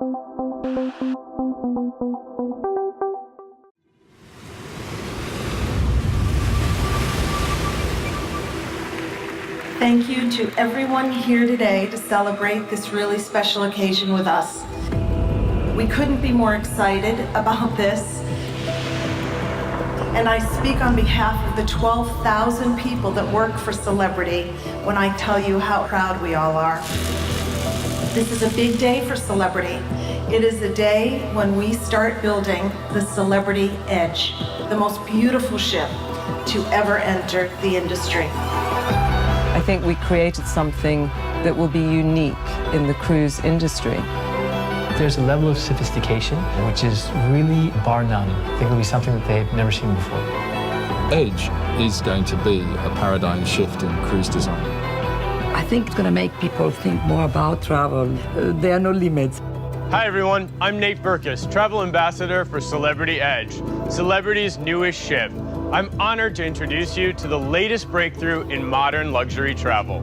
Thank you to everyone here today to celebrate this really special occasion with us. We couldn't be more excited about this. And I speak on behalf of the 12,000 people that work for Celebrity when I tell you how proud we all are. This is a big day for Celebrity. It is a day when we start building the Celebrity Edge, the most beautiful ship to ever enter the industry. I think we created something that will be unique in the cruise industry. There's a level of sophistication which is really bar none. I think it'll be something that they've never seen before. Edge is going to be a paradigm shift in cruise design. I think it's going to make people think more about travel. There are no limits. Hi everyone, I'm Nate Berkus, Travel Ambassador for Celebrity Edge, Celebrity's newest ship. I'm honored to introduce you to the latest breakthrough in modern luxury travel.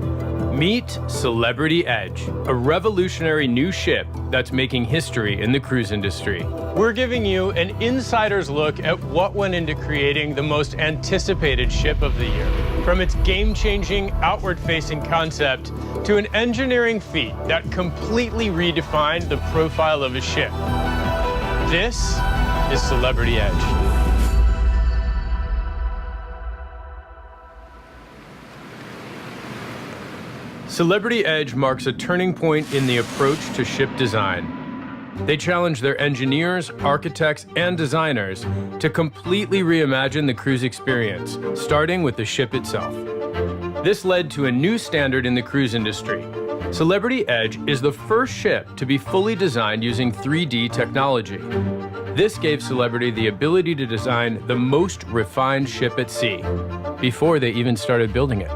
Meet Celebrity Edge, a revolutionary new ship that's making history in the cruise industry. We're giving you an insider's look at what went into creating the most anticipated ship of the year. From its game-changing, outward-facing concept to an engineering feat that completely redefined the profile of a ship. This is Celebrity Edge. Celebrity Edge marks a turning point in the approach to ship design. They challenge their engineers, architects, and designers to completely reimagine the cruise experience, starting with the ship itself. This led to a new standard in the cruise industry. Celebrity Edge is the first ship to be fully designed using 3D technology. This gave Celebrity the ability to design the most refined ship at sea, before they even started building it.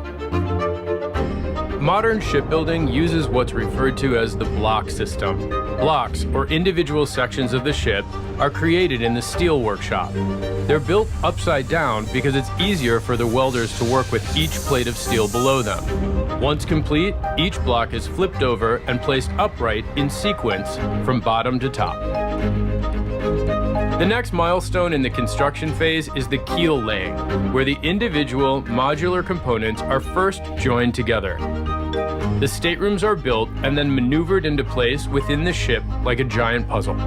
Modern shipbuilding uses what's referred to as the block system. Blocks, or individual sections of the ship, are created in the steel workshop. They're built upside down because it's easier for the welders to work with each plate of steel below them. Once complete, each block is flipped over and placed upright in sequence from bottom to top. The next milestone in the construction phase is the keel laying, where the individual modular components are first joined together. The staterooms are built and then maneuvered into place within the ship like a giant puzzle.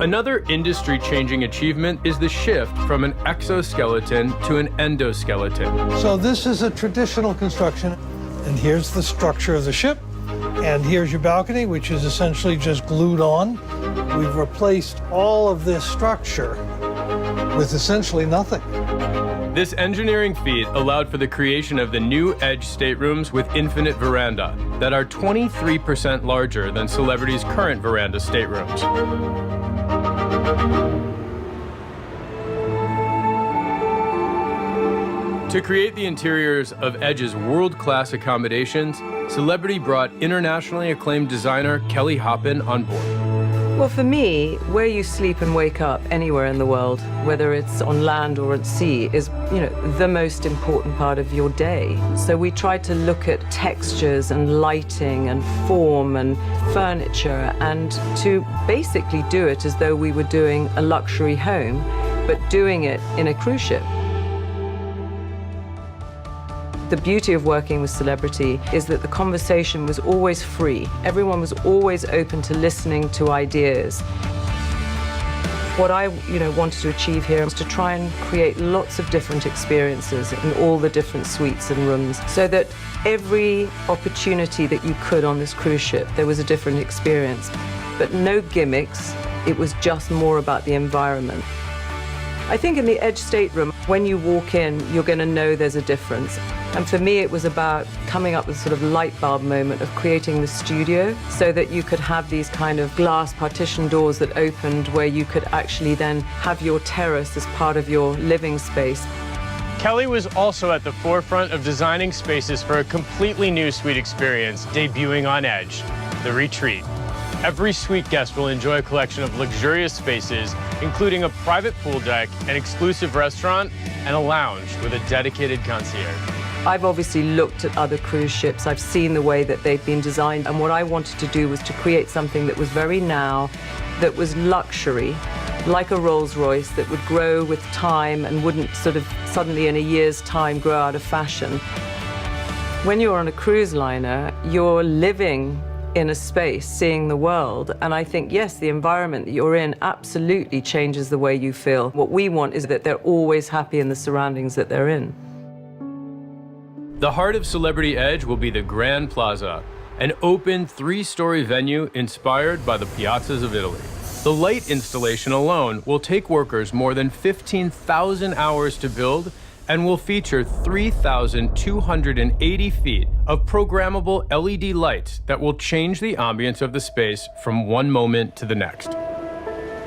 Another industry-changing achievement is the shift from an exoskeleton to an endoskeleton. So this is a traditional construction, and here's the structure of the ship, and here's your balcony, which is essentially just glued on. We've replaced all of this structure with essentially nothing. This engineering feat allowed for the creation of the new Edge staterooms with infinite veranda that are 23% larger than Celebrity's current veranda staterooms. To create the interiors of Edge's world-class accommodations, Celebrity brought internationally acclaimed designer Kelly Hoppen on board. Well, for me, where you sleep and wake up anywhere in the world, whether it's on land or at sea, is, the most important part of your day. So we tried to look at textures and lighting and form and furniture, and to basically do it as though we were doing a luxury home, but doing it in a cruise ship. The beauty of working with Celebrity is that the conversation was always free. Everyone was always open to listening to ideas. What I wanted to achieve here was to try and create lots of different experiences in all the different suites and rooms, so that every opportunity that you could on this cruise ship, there was a different experience. But no gimmicks, it was just more about the environment. I think in the Edge stateroom, when you walk in, you're going to know there's a difference. And for me, it was about coming up with a sort of light bulb moment of creating the studio so that you could have these kind of glass partition doors that opened where you could actually then have your terrace as part of your living space. Kelly was also at the forefront of designing spaces for a completely new suite experience debuting on Edge, the Retreat. Every suite guest will enjoy a collection of luxurious spaces, including a private pool deck, an exclusive restaurant, and a lounge with a dedicated concierge. I've obviously looked at other cruise ships. I've seen the way that they've been designed. And what I wanted to do was to create something that was very now, that was luxury, like a Rolls-Royce, that would grow with time and wouldn't sort of suddenly in a year's time grow out of fashion. When you're on a cruise liner, you're living in a space, seeing the world. And I think, yes, the environment that you're in absolutely changes the way you feel. What we want is that they're always happy in the surroundings that they're in. The heart of Celebrity Edge will be the Grand Plaza, an open 3-story venue inspired by the piazzas of Italy. The light installation alone will take workers more than 15,000 hours to build and will feature 3,280 feet of programmable LED lights that will change the ambience of the space from one moment to the next.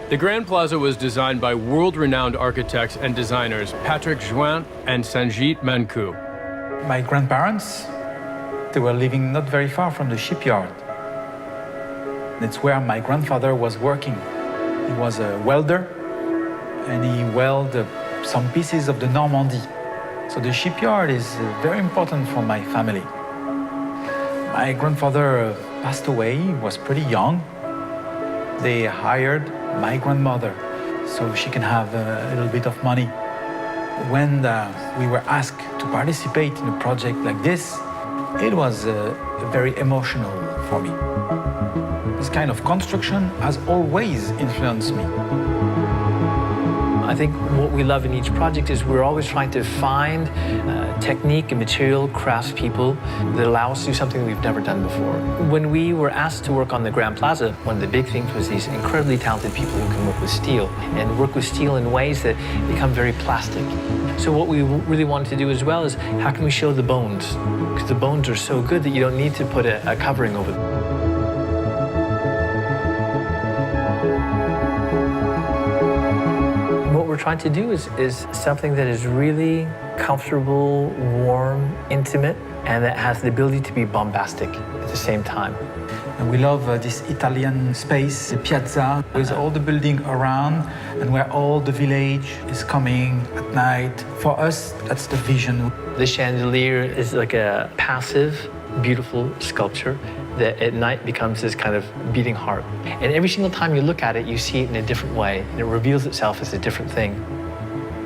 The Grand Plaza was designed by world-renowned architects and designers Patrick Jouin and Sanjit Manku. My grandparents, they were living not very far from the shipyard. That's where my grandfather was working. He was a welder, and he welded some pieces of the Normandy. So the shipyard is very important for my family. My grandfather passed away, he was pretty young. They hired my grandmother so she can have a little bit of money. When we were asked to participate in a project like this, it was very emotional for me. This kind of construction has always influenced me. I think what we love in each project is we're always trying to find technique and material craftspeople that allow us to do something we've never done before. When we were asked to work on the Grand Plaza, one of the big things was these incredibly talented people who can work with steel and work with steel in ways that become very plastic. So what we really wanted to do as well is how can we show the bones? Because the bones are so good that you don't need to put a covering over them. What we're trying to do is something that is really comfortable, warm, intimate, and that has the ability to be bombastic at the same time. And we love this Italian space, the piazza, with all the building around and where all the village is coming at night. For us, that's the vision. The chandelier is like a passive, beautiful sculpture that at night becomes this kind of beating heart. And every single time you look at it, you see it in a different way, and it reveals itself as a different thing.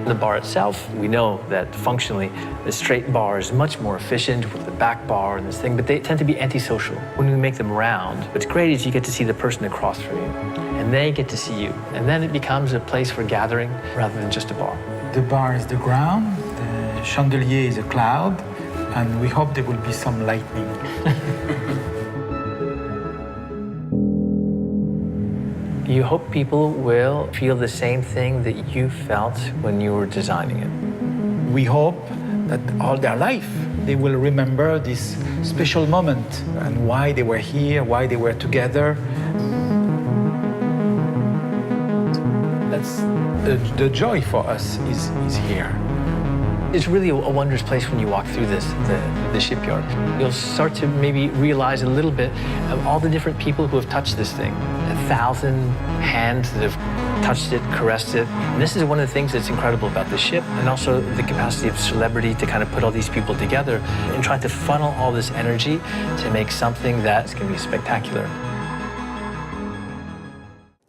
The bar itself, we know that functionally, the straight bar is much more efficient with the back bar and this thing, but they tend to be antisocial. When we make them round, what's great is you get to see the person across from you, and they get to see you. And then it becomes a place for gathering rather than just a bar. The bar is the ground, the chandelier is a cloud, and we hope there will be some lightning. You hope people will feel the same thing that you felt when you were designing it. We hope that all their life they will remember this special moment and why they were here, why they were together. That's the joy for us is here. It's really a wondrous place when you walk through the shipyard. You'll start to maybe realize a little bit of all the different people who have touched this thing. 1,000 hands that have touched it, caressed it. And this is one of the things that's incredible about the ship, and also the capacity of Celebrity to kind of put all these people together and try to funnel all this energy to make something that's going to be spectacular.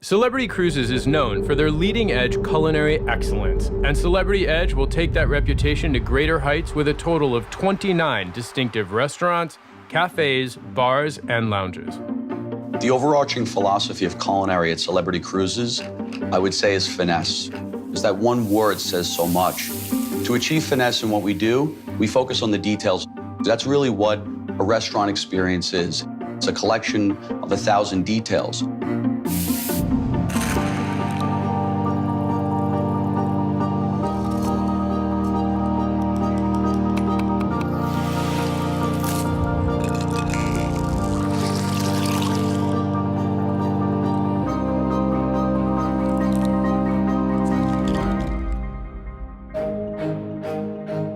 Celebrity Cruises is known for their leading-edge culinary excellence, and Celebrity Edge will take that reputation to greater heights with a total of 29 distinctive restaurants, cafes, bars, and lounges. The overarching philosophy of culinary at Celebrity Cruises, I would say, is finesse. Because that one word says so much. To achieve finesse in what we do, we focus on the details. That's really what a restaurant experience is. It's a collection of 1,000 details.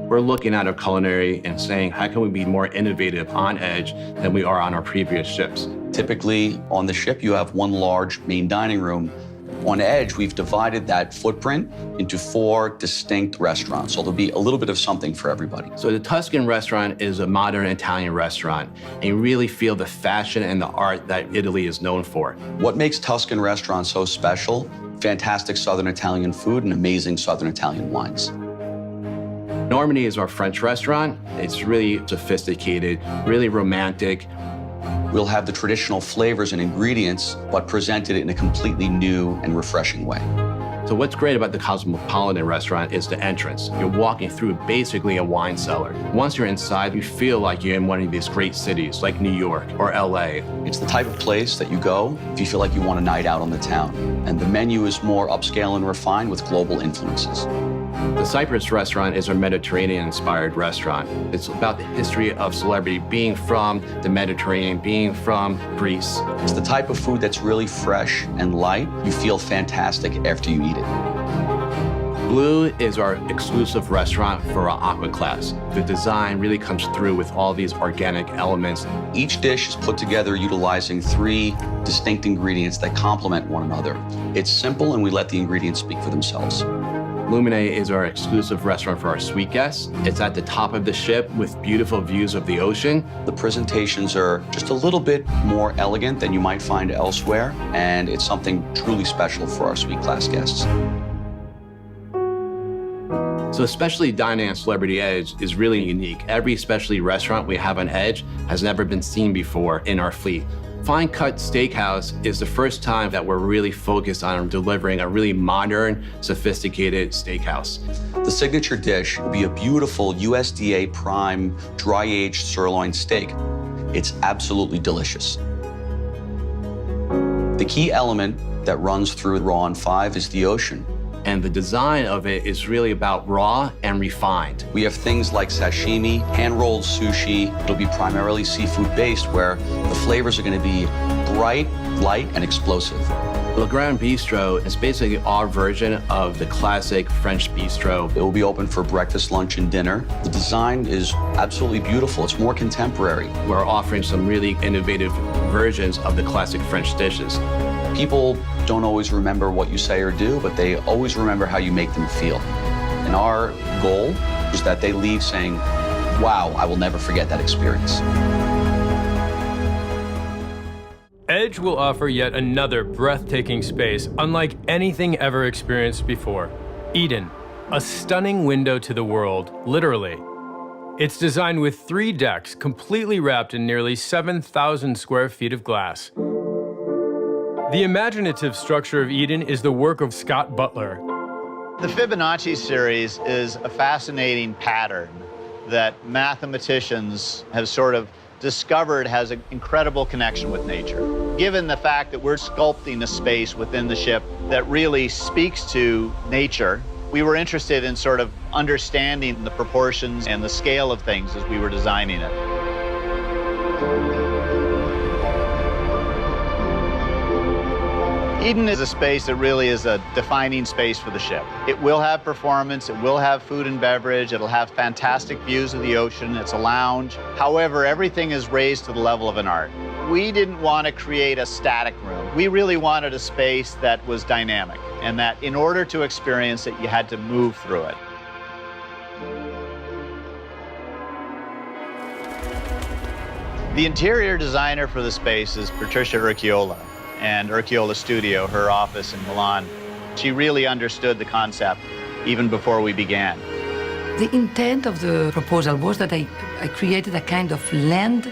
We're looking at our culinary and saying, how can we be more innovative on Edge than we are on our previous ships? Typically, on the ship, you have one large main dining room. On Edge, we've divided that footprint into 4 distinct restaurants, so there'll be a little bit of something for everybody. So the Tuscan restaurant is a modern Italian restaurant, and you really feel the fashion and the art that Italy is known for. What makes Tuscan restaurants so special? Fantastic Southern Italian food and amazing Southern Italian wines. Normandy is our French restaurant. It's really sophisticated, really romantic. We'll have the traditional flavors and ingredients, but presented in a completely new and refreshing way. So what's great about the Cosmopolitan restaurant is the entrance. You're walking through basically a wine cellar. Once you're inside, you feel like you're in one of these great cities like New York or LA. It's the type of place that you go if you feel like you want a night out on the town. And the menu is more upscale and refined with global influences. The Cyprus restaurant is our Mediterranean-inspired restaurant. It's about the history of celebrity being from the Mediterranean, being from Greece. It's the type of food that's really fresh and light. You feel fantastic after you eat it. Blue is our exclusive restaurant for our aqua class. The design really comes through with all these organic elements. Each dish is put together utilizing 3 distinct ingredients that complement one another. It's simple, and we let the ingredients speak for themselves. Lumine is our exclusive restaurant for our suite guests. It's at the top of the ship with beautiful views of the ocean. The presentations are just a little bit more elegant than you might find elsewhere, and it's something truly special for our suite class guests. So especially dining on Celebrity Edge is really unique. Every specialty restaurant we have on Edge has never been seen before in our fleet. Fine Cut Steakhouse is the first time that we're really focused on delivering a really modern, sophisticated steakhouse. The signature dish will be a beautiful USDA prime dry-aged sirloin steak. It's absolutely delicious. The key element that runs through Raw on 5 is the ocean. And the design of it is really about raw and refined. We have things like sashimi, hand-rolled sushi. It'll be primarily seafood-based, where the flavors are going to be bright, light, and explosive. Le Grand Bistro is basically our version of the classic French bistro. It will be open for breakfast, lunch, and dinner. The design is absolutely beautiful. It's more contemporary. We're offering some really innovative versions of the classic French dishes. People don't always remember what you say or do, but they always remember how you make them feel. And our goal is that they leave saying, wow, I will never forget that experience. Edge will offer yet another breathtaking space unlike anything ever experienced before. Eden, a stunning window to the world, literally. It's designed with 3 decks completely wrapped in nearly 7,000 square feet of glass. The imaginative structure of Eden is the work of Scott Butler. The Fibonacci series is a fascinating pattern that mathematicians have sort of discovered has an incredible connection with nature. Given the fact that we're sculpting a space within the ship that really speaks to nature, we were interested in sort of understanding the proportions and the scale of things as we were designing it. Eden is a space that really is a defining space for the ship. It will have performance, it will have food and beverage, it'll have fantastic views of the ocean, it's a lounge. However, everything is raised to the level of an art. We didn't want to create a static room. We really wanted a space that was dynamic, and that in order to experience it, you had to move through it. The interior designer for the space is Patricia Urquiola, and Urquiola Studio, her office in Milan. She really understood the concept even before we began. The intent of the proposal was that I created a kind of land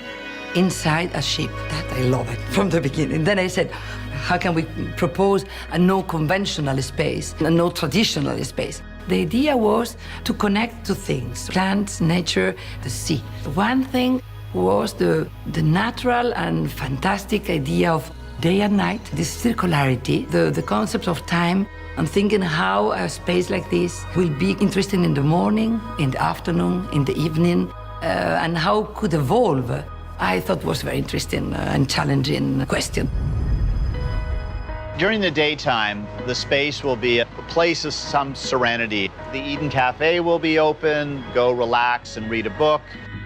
inside a ship. That I love it from the beginning. Then I said, how can we propose a no conventional space, a no traditional space? The idea was to connect two things, plants, nature, the sea. One thing was the natural and fantastic idea of day and night, this circularity, the concept of time, and thinking how a space like this will be interesting in the morning, in the afternoon, in the evening, and how could evolve. I thought was very interesting and challenging question. During the daytime, the space will be a place of some serenity. The Eden Cafe will be open, go relax and read a book.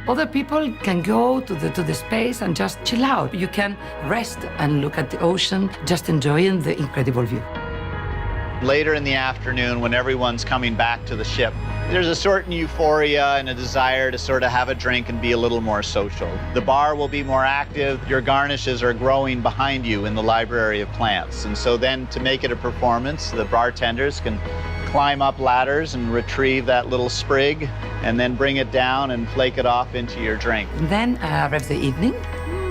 Other people can go to the space and just chill out. You can rest and look at the ocean, just enjoying the incredible view. Later in the afternoon, when everyone's coming back to the ship, there's a certain euphoria and a desire to sort of have a drink and be a little more social. The bar will be more active. Your garnishes are growing behind you in the library of plants. And so then to make it a performance, the bartenders can climb up ladders and retrieve that little sprig and then bring it down and flake it off into your drink. Then arrives the evening.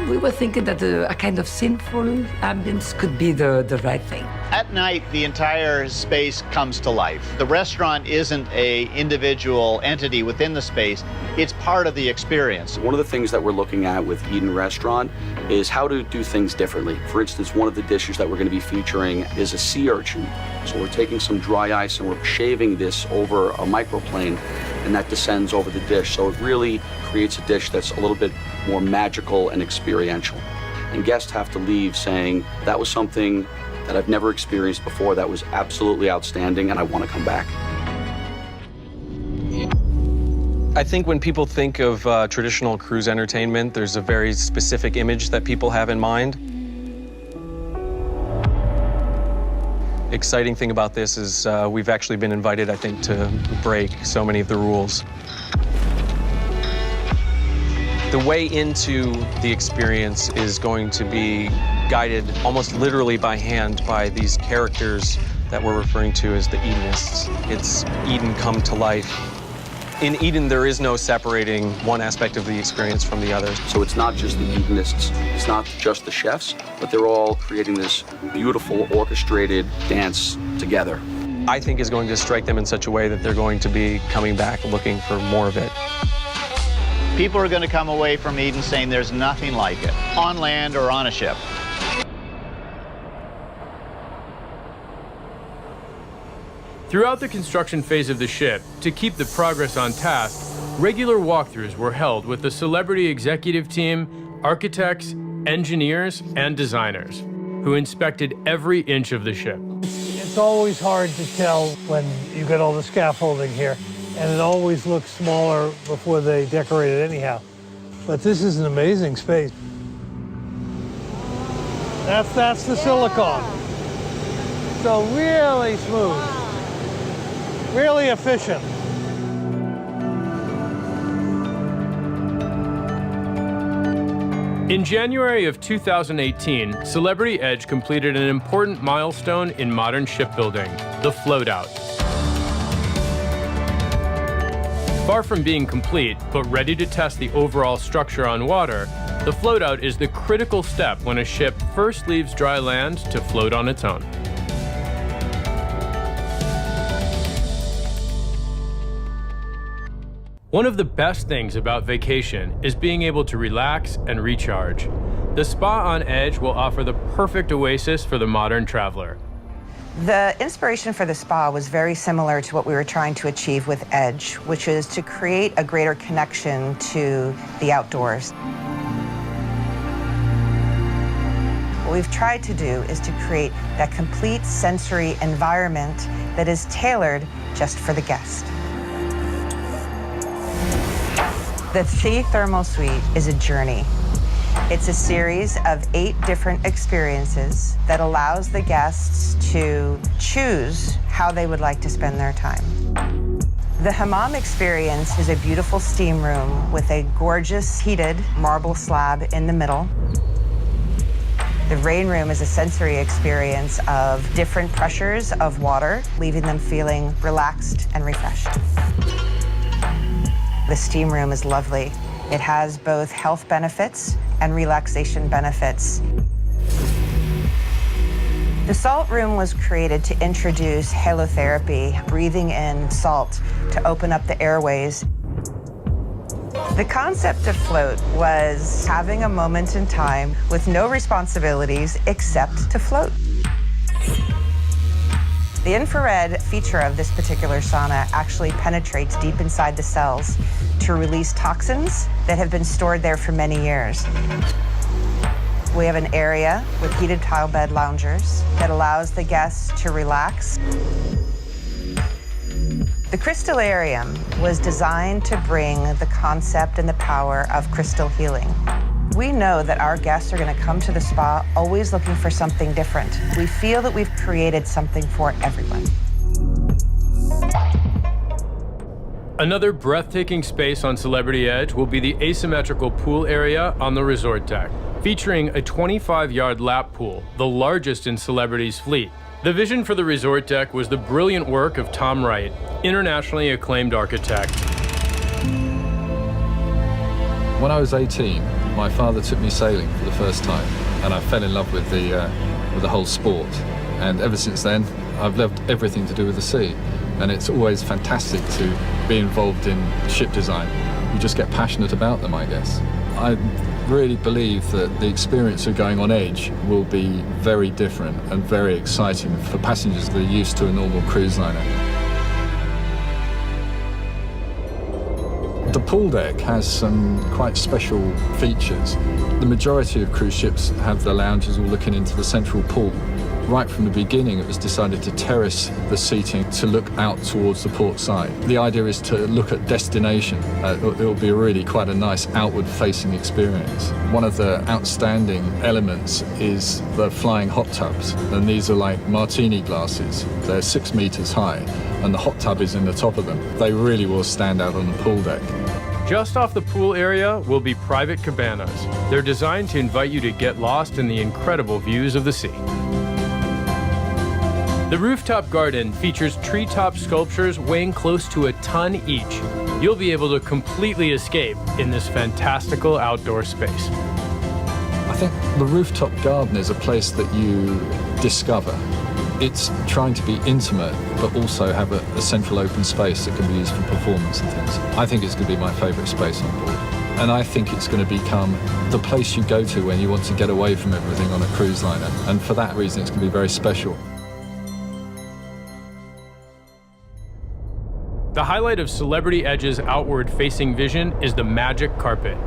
We were thinking that a kind of sinful ambience could be the right thing. At night, the entire space comes to life. The restaurant isn't an individual entity within the space. It's part of the experience. One of the things that we're looking at with Eden Restaurant is how to do things differently. For instance, one of the dishes that we're going to be featuring is a sea urchin. So we're taking some dry ice and we're shaving this over a microplane, and that descends over the dish. So it really creates a dish that's a little bit more magical and experiential. And guests have to leave saying, that was something that I've never experienced before, that was absolutely outstanding, and I want to come back. I think when people think of traditional cruise entertainment, there's a very specific image that people have in mind. Exciting thing about this is we've actually been invited, I think, to break so many of the rules. The way into the experience is going to be guided almost literally by hand by these characters that we're referring to as the Edenists. It's Eden come to life. In Eden, there is no separating one aspect of the experience from the other. So it's not just the Edenists, it's not just the chefs, but they're all creating this beautiful orchestrated dance together. I think is going to strike them in such a way that they're going to be coming back looking for more of it. People are going to come away from Eden saying there's nothing like it, on land or on a ship. Throughout the construction phase of the ship, to keep the progress on task, regular walkthroughs were held with the Celebrity executive team, architects, engineers, and designers, who inspected every inch of the ship. It's always hard to tell when you get all the scaffolding here, and it always looks smaller before they decorate it anyhow. But this is an amazing space. That's the silicone. So really smooth, really efficient. In January of 2018, Celebrity Edge completed an important milestone in modern shipbuilding, the float-out. Far from being complete, but ready to test the overall structure on water, the float-out is the critical step when a ship first leaves dry land to float on its own. One of the best things about vacation is being able to relax and recharge. The spa on Edge will offer the perfect oasis for the modern traveler. The inspiration for the spa was very similar to what we were trying to achieve with Edge, which is to create a greater connection to the outdoors. What we've tried to do is to create that complete sensory environment that is tailored just for the guest. The Sea Thermal Suite is a journey. It's a series of 8 different experiences that allows the guests to choose how they would like to spend their time. The Hammam experience is a beautiful steam room with a gorgeous heated marble slab in the middle. The rain room is a sensory experience of different pressures of water, leaving them feeling relaxed and refreshed. The steam room is lovely. It has both health benefits and relaxation benefits. The salt room was created to introduce halotherapy, breathing in salt to open up the airways. The concept of float was having a moment in time with no responsibilities except to float. The infrared feature of this particular sauna actually penetrates deep inside the cells to release toxins that have been stored there for many years. We have an area with heated tile bed loungers that allows the guests to relax. The Crystallarium was designed to bring the concept and the power of crystal healing. We know that our guests are going to come to the spa always looking for something different. We feel that we've created something for everyone. Another breathtaking space on Celebrity Edge will be the asymmetrical pool area on the resort deck, featuring a 25-yard lap pool, the largest in Celebrity's fleet. The vision for the resort deck was the brilliant work of Tom Wright, internationally acclaimed architect. When I was 18, my father took me sailing for the first time, and I fell in love with the whole sport. And ever since then, I've loved everything to do with the sea. And it's always fantastic to be involved in ship design. You just get passionate about them, I guess. I really believe that the experience of going on Edge will be very different and very exciting for passengers that are used to a normal cruise liner. The pool deck has some quite special features. The majority of cruise ships have the lounges all looking into the central pool. Right from the beginning, it was decided to terrace the seating to look out towards the port side. The idea is to look at destination. It'll be really quite a nice outward-facing experience. One of the outstanding elements is the flying hot tubs, and these are like martini glasses. They're 6 meters high, and the hot tub is in the top of them. They really will stand out on the pool deck. Just off the pool area will be private cabanas. They're designed to invite you to get lost in the incredible views of the sea. The rooftop garden features treetop sculptures weighing close to a ton each. You'll be able to completely escape in this fantastical outdoor space. I think the rooftop garden is a place that you discover. It's trying to be intimate, but also have a central open space that can be used for performance and things. I think it's going to be my favourite space on board. And I think it's going to become the place you go to when you want to get away from everything on a cruise liner. And for that reason, it's going to be very special. The highlight of Celebrity Edge's outward-facing vision is the Magic Carpet.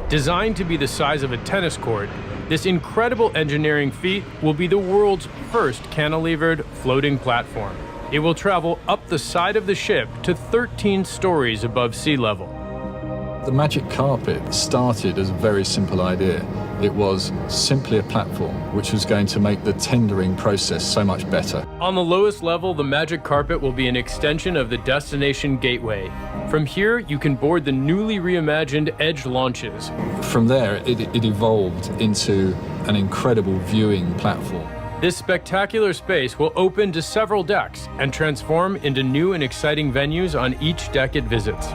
Designed to be the size of a tennis court, this incredible engineering feat will be the world's first cantilevered floating platform. It will travel up the side of the ship to 13 stories above sea level. The Magic Carpet started as a very simple idea. It was simply a platform which was going to make the tendering process so much better. On the lowest level, the Magic Carpet will be an extension of the Destination Gateway. From here, you can board the newly reimagined Edge launches. From there, it evolved into an incredible viewing platform. This spectacular space will open to several decks and transform into new and exciting venues on each deck it visits.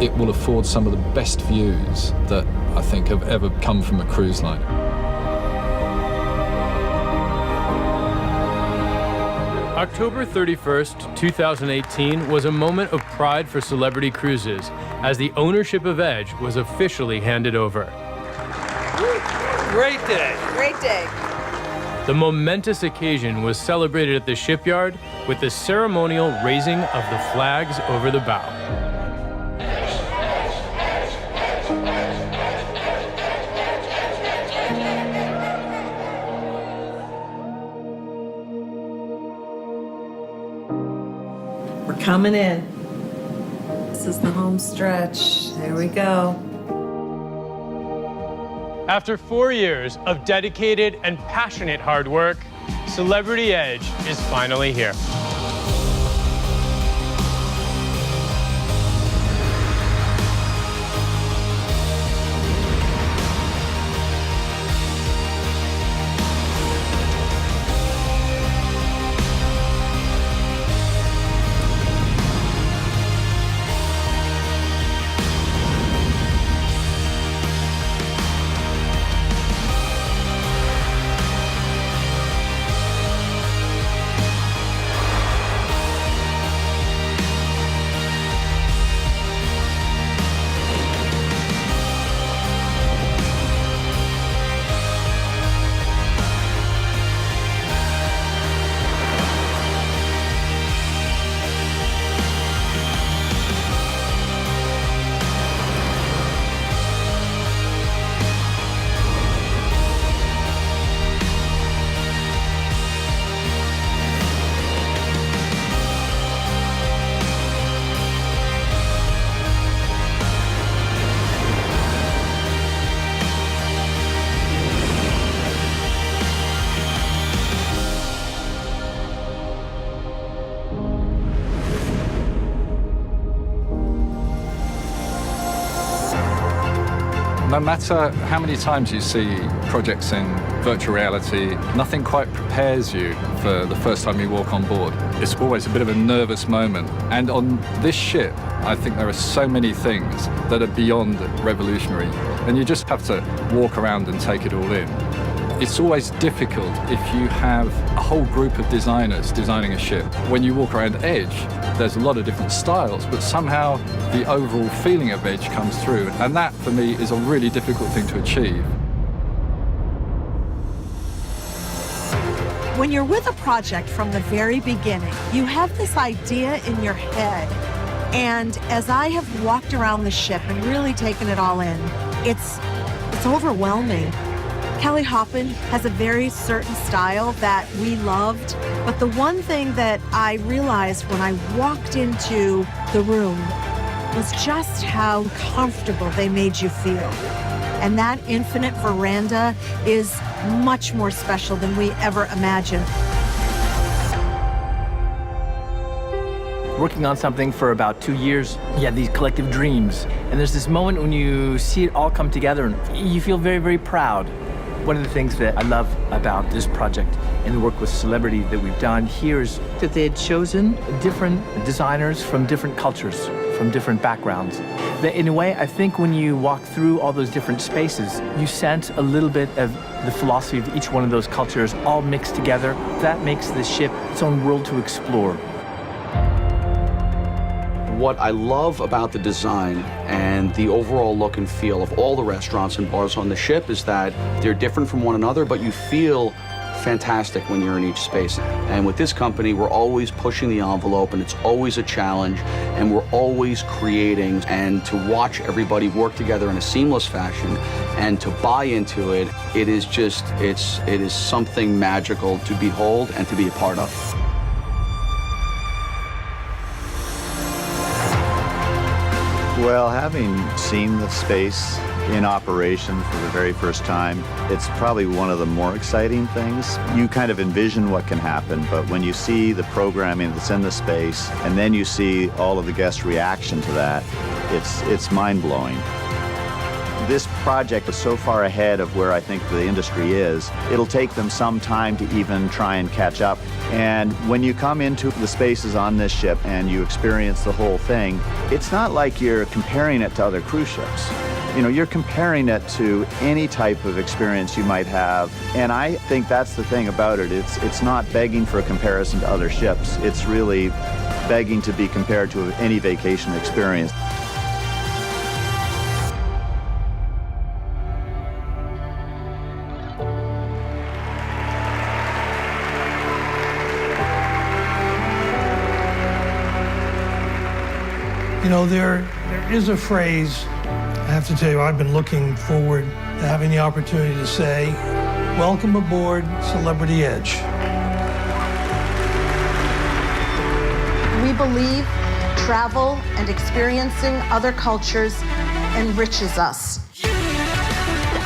It will afford some of the best views that I think have ever come from a cruise liner. October 31st, 2018 was a moment of pride for Celebrity Cruises as the ownership of Edge was officially handed over. Great day. Great day. The momentous occasion was celebrated at the shipyard with the ceremonial raising of the flags over the bow. We're coming in. This is the home stretch. There we go. After 4 years of dedicated and passionate hard work, Celebrity Edge is finally here. No matter how many times you see projects in virtual reality, nothing quite prepares you for the first time you walk on board. It's always a bit of a nervous moment. And on this ship, I think there are so many things that are beyond revolutionary, and you just have to walk around and take it all in. It's always difficult if you have a whole group of designers designing a ship. When you walk around Edge, there's a lot of different styles, but somehow the overall feeling of Edge comes through. And that, for me, is a really difficult thing to achieve. When you're with a project from the very beginning, you have this idea in your head. And as I have walked around the ship and really taken it all in, it's overwhelming. Kelly Hoppen has a very certain style that we loved, but the one thing that I realized when I walked into the room was just how comfortable they made you feel. And that infinite veranda is much more special than we ever imagined. Working on something for about 2 years, you have these collective dreams. And there's this moment when you see it all come together and you feel very, very proud. One of the things that I love about this project and the work with Celebrity that we've done here is that they had chosen different designers from different cultures, from different backgrounds. That in a way, I think when you walk through all those different spaces, you sense a little bit of the philosophy of each one of those cultures all mixed together. That makes the ship its own world to explore. What I love about the design and the overall look and feel of all the restaurants and bars on the ship is that they're different from one another, but you feel fantastic when you're in each space. And with this company, we're always pushing the envelope, and it's always a challenge, and we're always creating. And to watch everybody work together in a seamless fashion and to buy into it, it is something magical to behold and to be a part of. Well, having seen the space in operation for the very first time, it's probably one of the more exciting things. You kind of envision what can happen, but when you see the programming that's in the space, and then you see all of the guest reaction to that, it's mind-blowing. This project is so far ahead of where I think the industry is, it'll take them some time to even try and catch up. And when you come into the spaces on this ship and you experience the whole thing, it's not like you're comparing it to other cruise ships. You know, you're comparing it to any type of experience you might have. And I think that's the thing about it. It's not begging for a comparison to other ships. It's really begging to be compared to any vacation experience. You know, there is a phrase, I have to tell you, I've been looking forward to having the opportunity to say, welcome aboard Celebrity Edge. We believe travel and experiencing other cultures enriches us.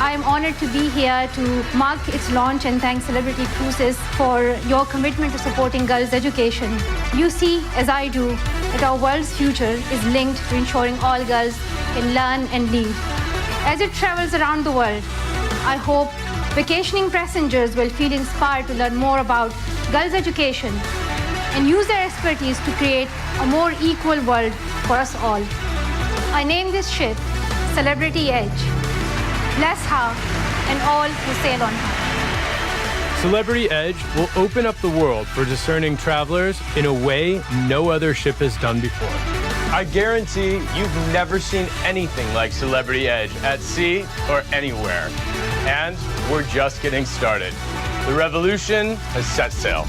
I am honored to be here to mark its launch and thank Celebrity Cruises for your commitment to supporting girls' education. You see, as I do, that our world's future is linked to ensuring all girls can learn and lead. As it travels around the world, I hope vacationing passengers will feel inspired to learn more about girls' education and use their expertise to create a more equal world for us all. I name this ship Celebrity Edge. Bless her and all who sail on her. Celebrity Edge will open up the world for discerning travelers in a way no other ship has done before. I guarantee you've never seen anything like Celebrity Edge at sea or anywhere. And we're just getting started. The revolution has set sail.